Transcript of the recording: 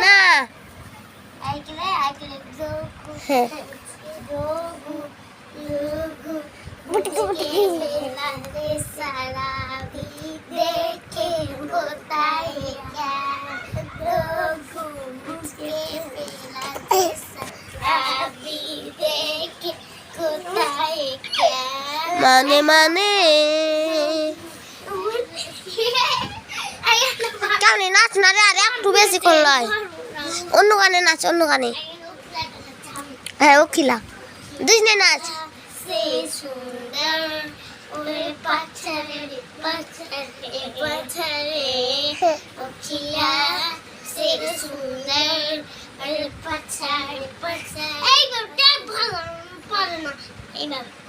না মানে মানে কেমন নাচ না রে আর একটু বেশি করলাই অন্য গানে নাচ অন্য গানে হ্যাঁ ও খিলা দুজনে নাচ এইভাবে